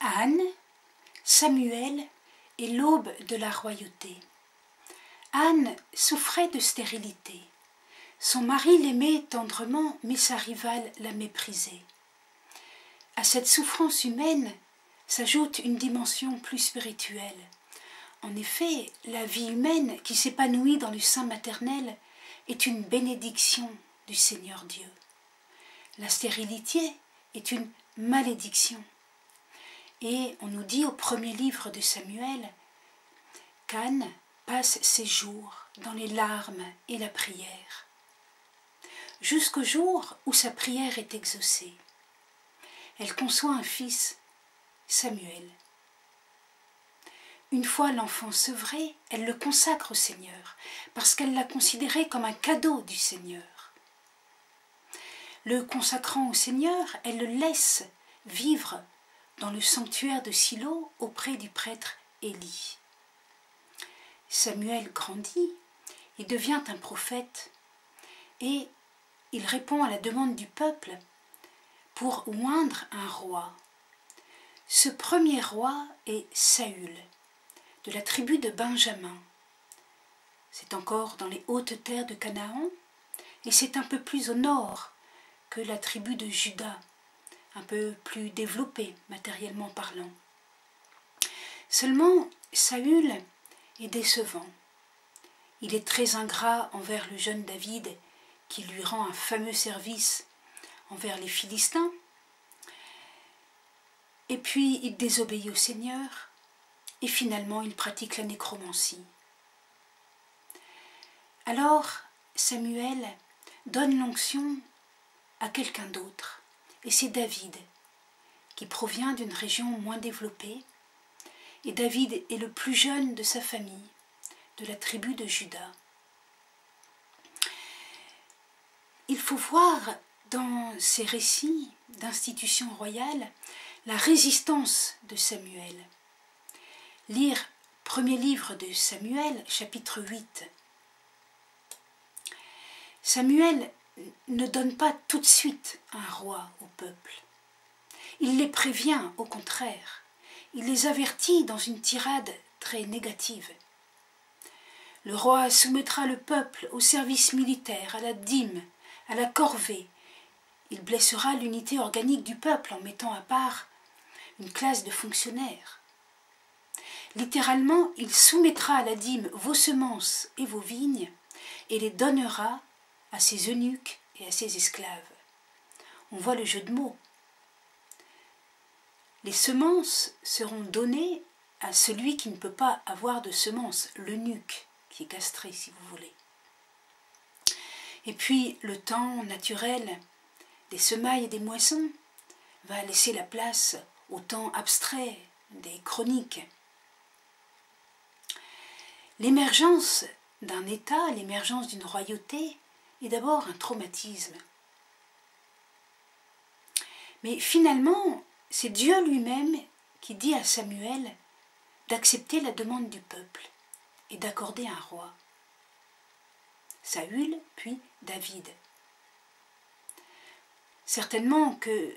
Anne, Samuel et l'aube de la royauté. Anne souffrait de stérilité. Son mari l'aimait tendrement, mais sa rivale la méprisait. À cette souffrance humaine s'ajoute une dimension plus spirituelle. En effet, la vie humaine qui s'épanouit dans le sein maternel est une bénédiction du Seigneur Dieu. La stérilité est une malédiction. Et on nous dit au premier livre de Samuel qu'Anne passe ses jours dans les larmes et la prière, jusqu'au jour où sa prière est exaucée. Elle conçoit un fils, Samuel. Une fois l'enfant sevré, elle le consacre au Seigneur, parce qu'elle l'a considéré comme un cadeau du Seigneur. Le consacrant au Seigneur, elle le laisse vivre dans le sanctuaire de Silo auprès du prêtre Élie. Samuel grandit, il devient un prophète et il répond à la demande du peuple pour oindre un roi. Ce premier roi est Saül, de la tribu de Benjamin. C'est encore dans les hautes terres de Canaan et c'est un peu plus au nord que la tribu de Juda, un peu plus développée matériellement parlant. Seulement, Saül est décevant. Il est très ingrat envers le jeune David qui lui rend un fameux service envers les Philistins. Et puis il désobéit au Seigneur et finalement il pratique la nécromancie. Alors Samuel donne l'onction à quelqu'un d'autre et c'est David qui provient d'une région moins développée et David est le plus jeune de sa famille, de la tribu de Juda. Il faut voir dans ces récits d'institutions royales la résistance de Samuel. Lire premier livre de Samuel, chapitre 8. Samuel ne donne pas tout de suite un roi au peuple. Il les prévient, au contraire. Il les avertit dans une tirade très négative. Le roi soumettra le peuple au service militaire, à la dîme, à la corvée. Il blessera l'unité organique du peuple en mettant à part une classe de fonctionnaires. Littéralement, il soumettra à la dîme vos semences et vos vignes et les donnera à ses eunuques et à ses esclaves. On voit le jeu de mots. Les semences seront données à celui qui ne peut pas avoir de semences, l'eunuque, qui est castré si vous voulez. Et puis le temps naturel des semailles et des moissons va laisser la place au temps abstrait des chroniques. L'émergence d'un État, l'émergence d'une royauté est d'abord un traumatisme. Mais finalement, c'est Dieu lui-même qui dit à Samuel d'accepter la demande du peuple et d'accorder un roi. Saül, puis David. Certainement que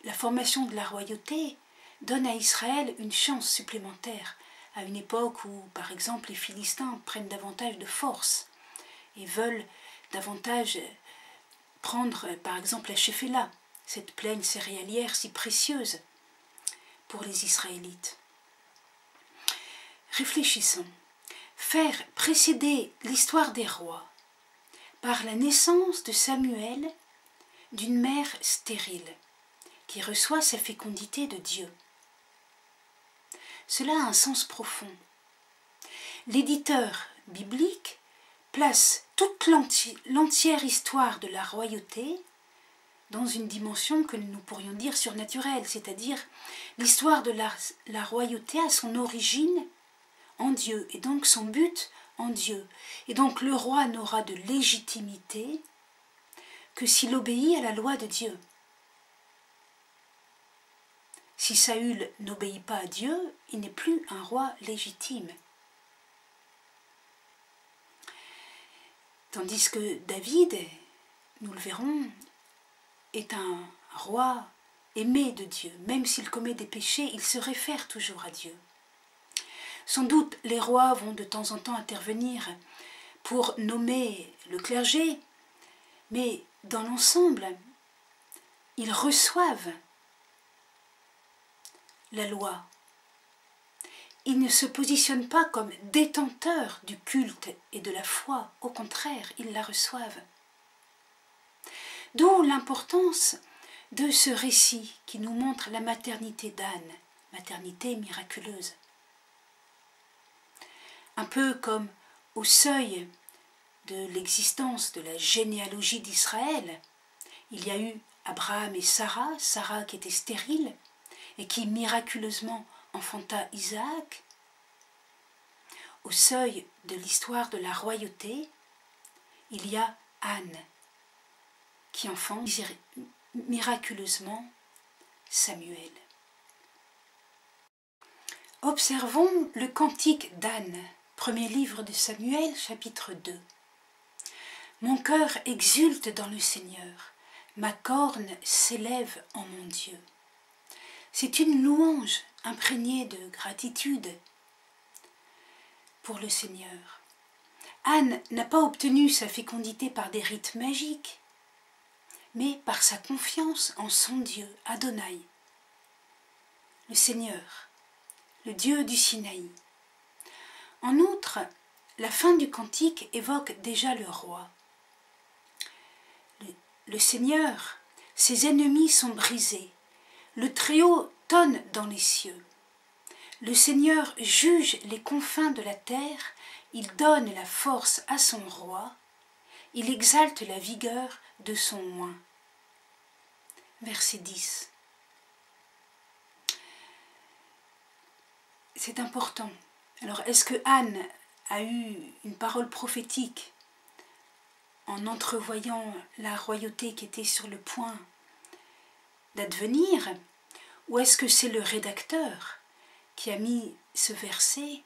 la formation de la royauté donne à Israël une chance supplémentaire à une époque où, par exemple, les Philistins prennent davantage de force et veulent davantage prendre, par exemple, la Shéphéla, cette plaine céréalière si précieuse pour les Israélites. Réfléchissons. Faire précéder l'histoire des rois par la naissance de Samuel d'une mère stérile qui reçoit sa fécondité de Dieu. Cela a un sens profond. L'éditeur biblique place toute l'entière histoire de la royauté dans une dimension que nous pourrions dire surnaturelle, c'est-à-dire l'histoire de la royauté a son origine en Dieu, et donc son but en Dieu. Et donc le roi n'aura de légitimité que s'il obéit à la loi de Dieu. Si Saül n'obéit pas à Dieu, il n'est plus un roi légitime. Tandis que David, nous le verrons, est un roi aimé de Dieu. Même s'il commet des péchés, il se réfère toujours à Dieu. Sans doute, les rois vont de temps en temps intervenir pour nommer le clergé, mais dans l'ensemble, ils reçoivent la loi. Ils ne se positionnent pas comme détenteurs du culte et de la foi, au contraire, ils la reçoivent. D'où l'importance de ce récit qui nous montre la maternité d'Anne, maternité miraculeuse. Un peu comme au seuil de l'existence de la généalogie d'Israël, il y a eu Abraham et Sarah, Sarah qui était stérile et qui miraculeusement enfanta Isaac. Au seuil de l'histoire de la royauté, il y a Anne qui enfante miraculeusement Samuel. Observons le cantique d'Anne, premier livre de Samuel, chapitre 2. Mon cœur exulte dans le Seigneur, ma corne s'élève en mon Dieu. C'est une louange imprégnée de gratitude pour le Seigneur. Anne n'a pas obtenu sa fécondité par des rites magiques, mais par sa confiance en son Dieu, Adonai, le Seigneur, le Dieu du Sinaï. En outre, la fin du cantique évoque déjà le roi. Le Seigneur, ses ennemis sont brisés, le Très-Haut tonne dans les cieux. Le Seigneur juge les confins de la terre, il donne la force à son roi, il exalte la vigueur de son oint. Verset 10. C'est important. Alors, est-ce que Anne a eu une parole prophétique en entrevoyant la royauté qui était sur le point d'advenir, ou est-ce que c'est le rédacteur qui a mis ce verset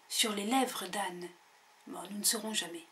sur les lèvres d'Anne? Bon, nous ne saurons jamais.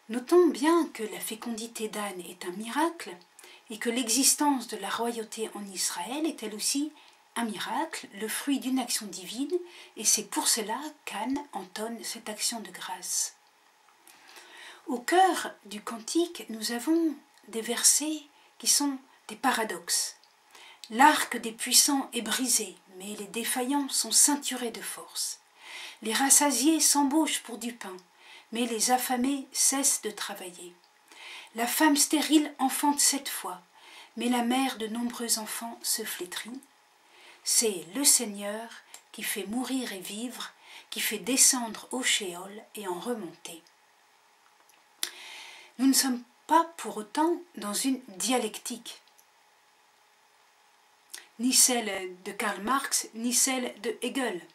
Notons bien que la fécondité d'Anne est un miracle et que l'existence de la royauté en Israël est elle aussi un miracle, le fruit d'une action divine, et c'est pour cela qu'Anne entonne cette action de grâce. Au cœur du cantique, nous avons des versets qui sont des paradoxes. L'arc des puissants est brisé, mais les défaillants sont ceinturés de force. Les rassasiés s'embauchent pour du pain, mais les affamés cessent de travailler. La femme stérile enfante 7 fois, mais la mère de nombreux enfants se flétrit. C'est le Seigneur qui fait mourir et vivre, qui fait descendre au Shéol et en remonter. Nous ne sommes pas pour autant dans une dialectique, ni celle de Karl Marx, ni celle de Hegel.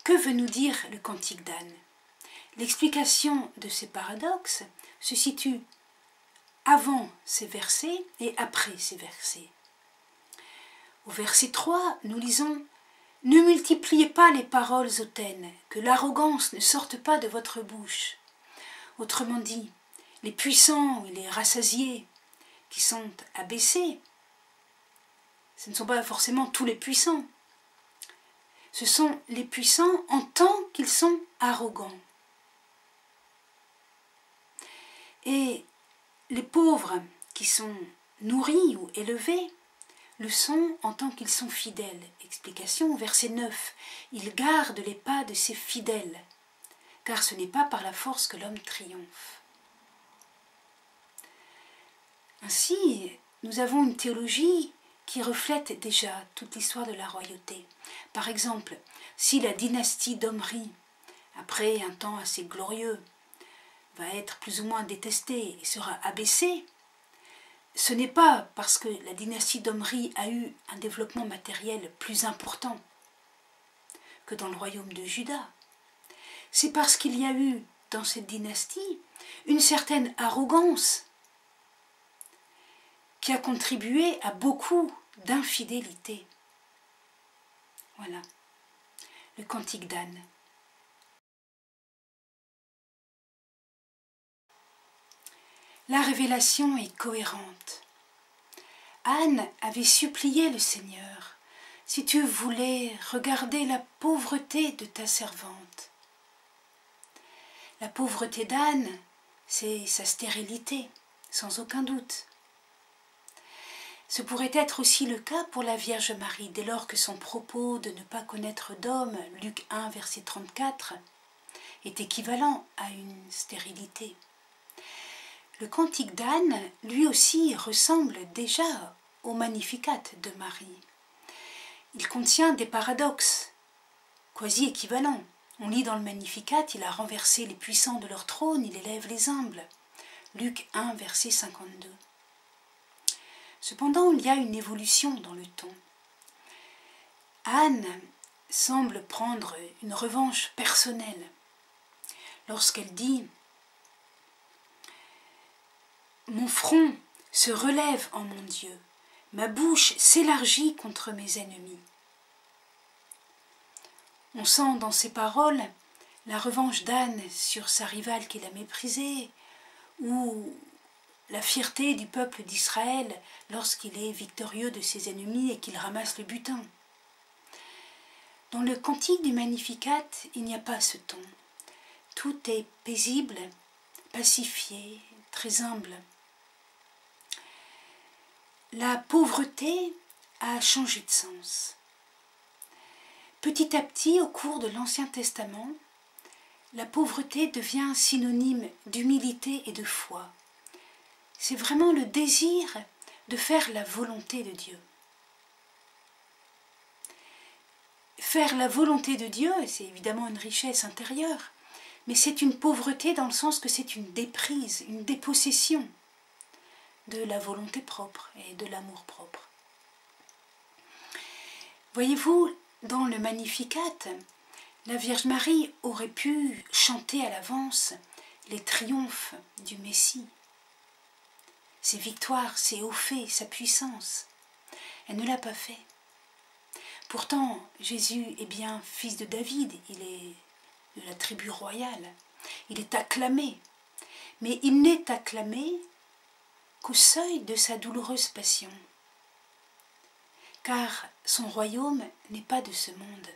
Que veut nous dire le cantique d'Anne? L'explication de ces paradoxes se situe avant ces versets et après ces versets. Au verset 3, nous lisons « Ne multipliez pas les paroles hautaines, que l'arrogance ne sorte pas de votre bouche. » Autrement dit, les puissants et les rassasiés qui sont abaissés, ce ne sont pas forcément tous les puissants. Ce sont les puissants en tant qu'ils sont arrogants. Et les pauvres qui sont nourris ou élevés le sont en tant qu'ils sont fidèles. Explication, verset 9. Il garde les pas de ses fidèles, car ce n'est pas par la force que l'homme triomphe. Ainsi, nous avons une théologie qui reflète déjà toute l'histoire de la royauté. Par exemple, si la dynastie d'Omri, après un temps assez glorieux, va être plus ou moins détestée et sera abaissée, ce n'est pas parce que la dynastie d'Omri a eu un développement matériel plus important que dans le royaume de Juda. C'est parce qu'il y a eu dans cette dynastie une certaine arrogance qui a contribué à beaucoup d'infidélité. Voilà, le cantique d'Anne. La révélation est cohérente. Anne avait supplié le Seigneur, « Si tu voulais regarder la pauvreté de ta servante. » La pauvreté d'Anne, c'est sa stérilité, sans aucun doute. Ce pourrait être aussi le cas pour la Vierge Marie, dès lors que son propos de ne pas connaître d'homme, Luc 1, verset 34, est équivalent à une stérilité. Le cantique d'Anne, lui aussi, ressemble déjà au Magnificat de Marie. Il contient des paradoxes, quasi équivalents. On lit dans le Magnificat, il a renversé les puissants de leur trône, il élève les humbles. Luc 1, verset 52. Cependant, il y a une évolution dans le ton. Anne semble prendre une revanche personnelle lorsqu'elle dit « Mon front se relève en mon Dieu, ma bouche s'élargit contre mes ennemis. » On sent dans ces paroles la revanche d'Anne sur sa rivale qui l'a méprisée, ou la fierté du peuple d'Israël lorsqu'il est victorieux de ses ennemis et qu'il ramasse le butin. Dans le cantique du Magnificat, il n'y a pas ce ton. Tout est paisible, pacifié, très humble. La pauvreté a changé de sens. Petit à petit, au cours de l'Ancien Testament, la pauvreté devient synonyme d'humilité et de foi. C'est vraiment le désir de faire la volonté de Dieu. Faire la volonté de Dieu, c'est évidemment une richesse intérieure, mais c'est une pauvreté dans le sens que c'est une déprise, une dépossession de la volonté propre et de l'amour propre. Voyez-vous, dans le Magnificat, la Vierge Marie aurait pu chanter à l'avance les triomphes du Messie, ses victoires, ses hauts faits, sa puissance. Elle ne l'a pas fait. Pourtant, Jésus est bien fils de David, il est de la tribu royale, il est acclamé, mais il n'est acclamé qu'au seuil de sa douloureuse passion, car son royaume n'est pas de ce monde.